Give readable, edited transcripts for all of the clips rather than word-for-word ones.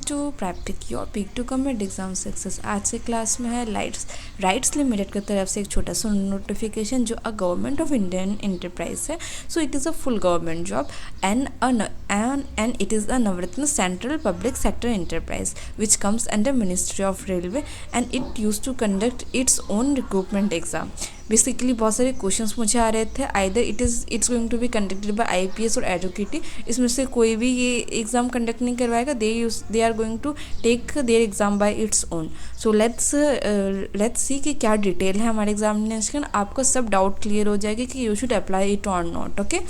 To practice your peak to comment exam success. आज के class में है राइट्स लिमिटेड की तरफ से एक छोटा सा नोटिफिकेशन जो a government of Indian enterprise है। So it is a full government job and it is a Navratna Central Public Sector Enterprise which comes under Ministry of Railway and it used to conduct its own recruitment exam। Basically बहुत सारे questions मुझे आ रहे थे, either it's going to be conducted by IPS और एडवोकेटी। इसमें से कोई भी ये एग्ज़ाम कंडक्ट नहीं करवाएगा, they are going to take their exam by its own. So let's see कि क्या डिटेल है हमारे एग्जामिनेशन। आपका सब डाउट क्लियर हो जाएगा कि यू शुड अप्लाई इट और नॉट। ओके,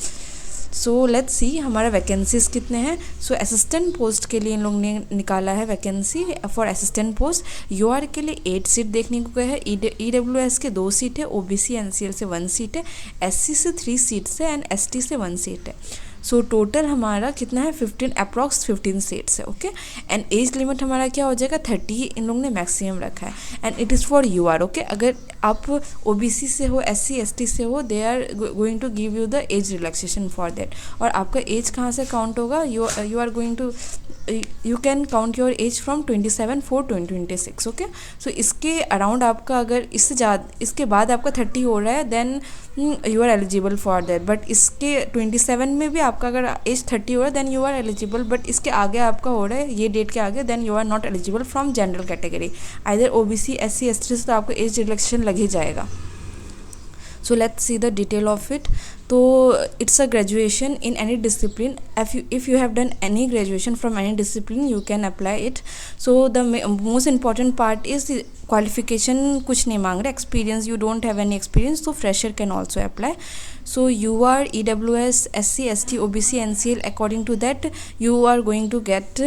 सो लेट्स सी हमारा वैकेंसीज कितने हैं। सो असिस्टेंट पोस्ट के लिए इन लोग ने निकाला है vacancy for assistant post. UR के लिए 8 सीट देखने को गए हैं, ईडब्ल्यूएस के 2 सीट है, ओबीसी एनसीएल से 1 सीट है, एससी से 3 सीट्स है एंड एसटी से 1 सीट है। सो टोटल हमारा कितना है 15 सीट्स है। ओके, एंड एज लिमिट हमारा क्या हो जाएगा 30 इन लोगों ने मैक्सिमम रखा है and it is for UR. Okay, अगर आप ओबीसी से हो, एससी एसटी से हो, they are going to give you the age relaxation for that. और आपका एज कहाँ से काउंट होगा, you are going to you can count your age from 27/4/2026। Okay, so इसके अराउंड आपका अगर इससे ज़्यादा इसके बाद आपका 30 हो रहा है then you are eligible for that. But इसके 27 में भी आपका अगर एज 30 हो रहा है then you are eligible. But इसके आगे आपका हो रहा है ये डेट के आगे then you are not eligible from general category, either OBC SC ST से तो आपको एज रिलैक्सेशन लग ही जाएगा। So let's see the detail of it. So it's a graduation in any discipline. If you have done any graduation from any discipline you can apply it. So the most important part is the qualification कुछ नहीं मांग रहे, experience you don't have any experience, so fresher can also apply. So you are EWS, SC, ST, OBC, NCL, according to that you are going to get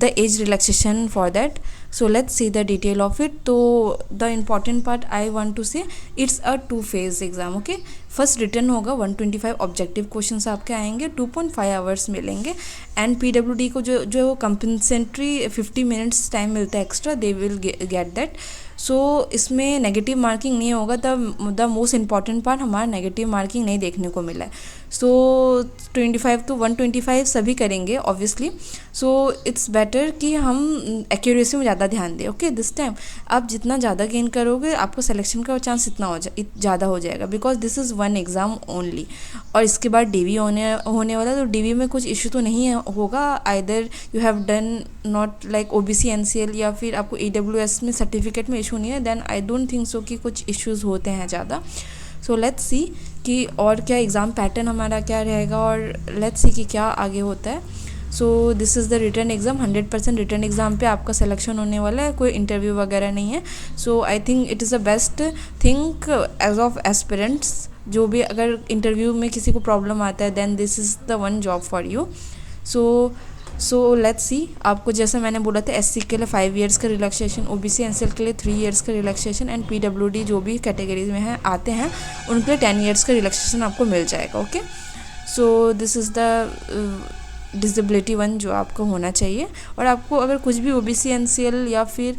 the age relaxation for that. So let's see the detail of it. So the important part I want to say, it's a 2-phase exam. Okay, first return होगा 125 objective questions आपके आएंगे, 2.5 hours मिलेंगे and PWD को जो कंपनसेंट्री 50 minutes time मिलता है extra, they will get that. So इसमें negative marking नहीं होगा। द मोस्ट इम्पॉर्टेंट पार्ट हमारा नेगेटिव मार्किंग नहीं देखने को मिला है। सो 25 to 125 सभी करेंगे ऑब्वियसली। सो इट्स बेटर कि हम एक्यूरेसी में ज़्यादा ध्यान दें। ओके, दिस टाइम आप जितना ज़्यादा गेन करोगे आपको सिलेक्शन का चांस इतना ज़्यादा हो जाएगा, because this is 1 exam only. और इसके बाद डीवी होने वाला, तो डीवी में कुछ इशू तो नहीं होगा, either you have done not like OBC NCL या फिर आपको ईडब्ल्यूएस में सर्टिफिकेट में इशू नहीं है, then I don't think so कि कुछ इश्यूज़ होते हैं ज़्यादा। सो लेट्स सी कि और क्या एग्ज़ाम पैटर्न हमारा क्या रहेगा और लेट्स सी कि क्या आगे होता है। So this is the written exam. 100% written exam पे आपका सिलेक्शन होने वाला है, कोई इंटरव्यू वगैरह नहीं है। So I think it is the best thing age of aspirants. जो भी अगर इंटरव्यू में किसी को प्रॉब्लम आता है then this is the 1 job for you. So let's see, आपको जैसा मैंने बोला था एससी के लिए 5 ईयर्स का रिलैक्सेशन, ओबीसी एनसीएल के लिए 3 ईयर्स का रिलैक्सेशन एंड पीडब्ल्यूडी जो भी कैटेगरीज में है आते हैं उनके लिए 10 ईयर्स का रिलैक्सेशन आपको मिल जाएगा। Okay, so this is the disability 1 जो आपको होना चाहिए। और आपको अगर कुछ भी ओबीसी एनसीएल या फिर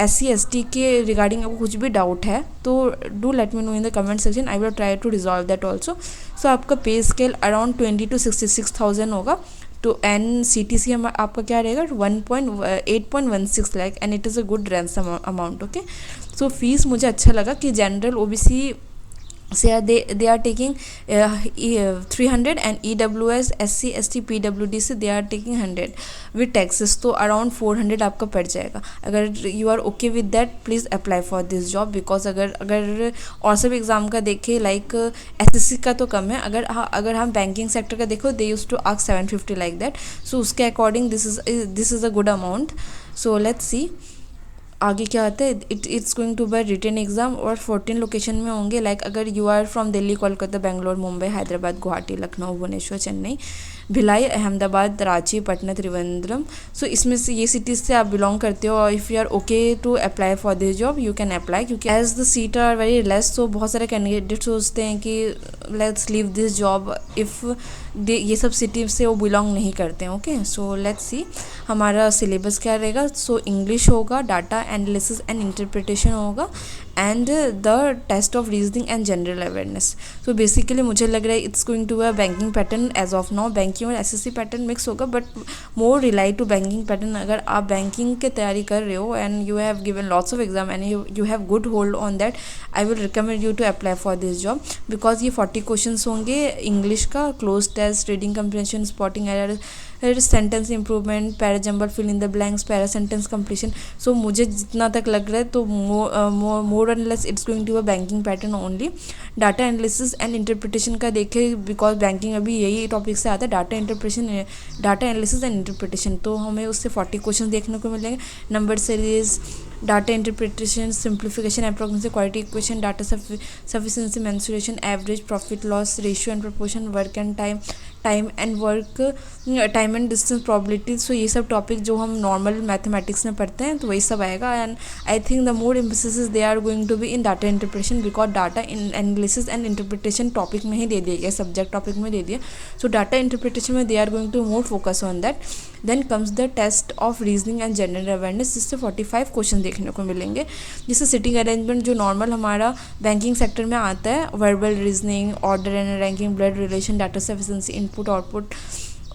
SC ST के रिगार्डिंग आपको कुछ भी डाउट है तो do let me know in the comment section, I will try to resolve that also. So आपका पे स्केल अराउंड 20 to 66,000 होगा। तो एन CTC आपका क्या रहेगा 8.16 lakh and it is a good ransom amount. Okay, so fees मुझे अच्छा लगा कि जनरल ओबीसी से they are taking 300 and EWS SC ST PWD से they are taking 100 with taxes, तो अराउंड 400 आपका पड़ जाएगा। अगर you are okay with that please apply for this job, because अगर और सब एग्ज़ाम का देखें लाइक SSC का तो कम है, अगर हम बैंकिंग सेक्टर का देखो they used to ask 750 like that. So उसके according this is a good amount. So let's see आगे क्या आता है। It's going to by written exam और 14 लोकेशन में होंगे। लाइक अगर you are from Delhi, Kolkata, Bangalore, Mumbai, Hyderabad, Guwahati, Lucknow, Bhubaneswar, Chennai, Bhilai, Ahmedabad, Ranchi, Patna, Trivandrum. So इसमें से ये सिटीज़ से आप बिलोंग करते हो और if you are okay to apply for this job you can apply, क्योंकि as the seat are very less so बहुत सारे कैंडिडेट सोचते हैं कि let's leave this job if ये सब सिटी से वो बिलोंग नहीं करते हैं। ओके, सो लेट्स सी हमारा सिलेबस क्या रहेगा। सो इंग्लिश होगा, डाटा एनालिसिस एंड इंटरप्रिटेशन होगा and the test of reasoning and general awareness. So basically मुझे लग रहा है it's going to a banking pattern as of now. Banking और एसएससी पैटर्न मिक्स होगा but more rely to banking pattern. अगर आप banking की तैयारी कर रहे हो and you have given lots of exam and you have good hold on that, I will recommend you to apply for this job because ये 40 question होंगे English का, cloze test, reading comprehension, spotting error, sentence improvement, para jumble, fill in the blanks, para sentence completion. So मुझे जितना तक लग रहा है तो more and less it's going to a banking pattern only. Data analysis and interpretation का देखें because banking अभी यही टॉपिक से आता है, डाटा एनालिसिस एंड इंटरप्रिटेशन. तो हमें उससे 40 क्वेश्चन देखने को मिलेंगे. Number series, data interpretation, simplification, approximation, quality equation, data sufficiency, mensuration, average, profit loss ratio and proportion, work and time and distance, probability. So ये सब टॉपिक जो हम नॉर्मल मैथमेटिक्स में पढ़ते हैं तो वही सब आएगा. And I think the more emphasis they are going to be in data interpretation because data analysis and interpretation topic में ही दे दिया गया, सब्जेक्ट टॉपिक में दे दिया. सो डाटा इंटरप्रिटेशन में they are going to more focus on that. Then comes the test of reasoning and general awareness जिससे 45 question देखने को मिलेंगे. जिससे सिटिंग अरेंजमेंट जो नॉर्मल हमारा बैंकिंग सेक्टर में आता है, verbal reasoning, order and ranking, blood relation, data sufficiency, input output,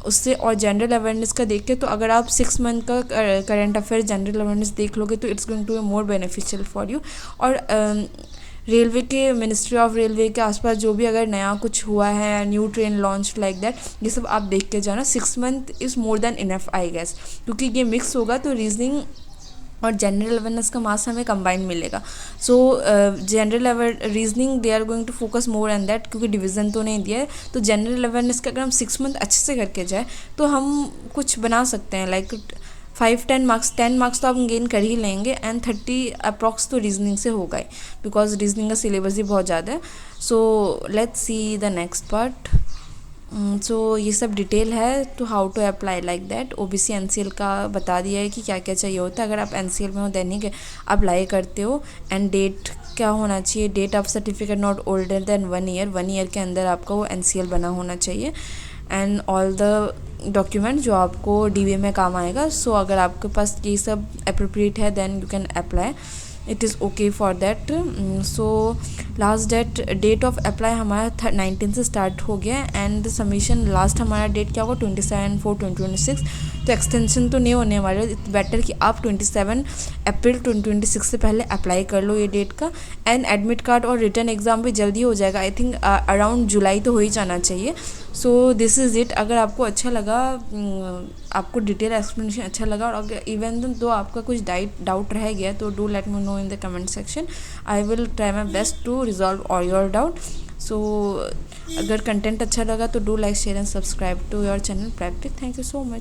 उससे और जनरल अवेयरनेस का देख के तो अगर आप 6 मंथ का करंट अफेयर जनरल अवेयरनेस देख लोगे तो it's going to be more beneficial for you. और रेलवे के, मिनिस्ट्री ऑफ रेलवे के आसपास जो भी अगर नया कुछ हुआ है, new train launch like that, ये सब आप देख के जाना. 6 month is more than enough I guess क्योंकि ये मिक्स होगा तो रीजनिंग और जनरल अवेयरनेस का मार्क्स हमें कंबाइन मिलेगा. So general reasoning they are going to focus more on that क्योंकि डिवीज़न तो नहीं दिया है. तो जनरल अवेयरनेस का अगर हम 6 मंथ अच्छे से करके जाए तो हम कुछ बना सकते हैं. लाइक 5-10 मार्क्स, 10 मार्क्स तो आप गेन कर ही लेंगे एंड 30 अप्रॉक्स तो रीजनिंग से होगा ही बिकॉज रीजनिंग का सिलेबस ही बहुत ज़्यादा है. So let's see the next part. So ये सब डिटेल है तो how to apply like that. OBC NCL का बता दिया है कि क्या क्या चाहिए होता है. अगर आप एनसीएल में हो दैनिक अप्लाई करते हो एंड डेट क्या होना चाहिए, date of certificate not older than 1 year, 1 year के अंदर आपका वो एनसीएल बना होना चाहिए. एंड ऑल द डॉक्यूमेंट जो आपको डीबीए में काम आएगा. सो अगर आपके पास ये सब अप्रोप्रिएट है then you can apply, it is okay for that. So last date of apply हमारा 19 से स्टार्ट हो गया एंड सबमिशन लास्ट हमारा डेट क्या होगा 27/4/2026. तो एक्सटेंशन तो नहीं होने वाले. इट्स बेटर कि आप 27 अप्रैल 2026 से पहले अप्लाई कर लो ये डेट का. एंड एडमिट कार्ड और रिटर्न एग्ज़ाम भी जल्दी हो जाएगा. आई थिंक अराउंड जुलाई तो हो ही जाना चाहिए. So this is it. अगर आपको अच्छा लगा, आपको डिटेल एक्सप्लेनेशन अच्छा लगा और अगर इवन दो आपका कुछ डाउट रह गया तो do let me know in the comment section. I will try my best to resolve all your doubt. So अगर कंटेंट अच्छा लगा तो do like, share and subscribe to your channel practice. Thank you so much.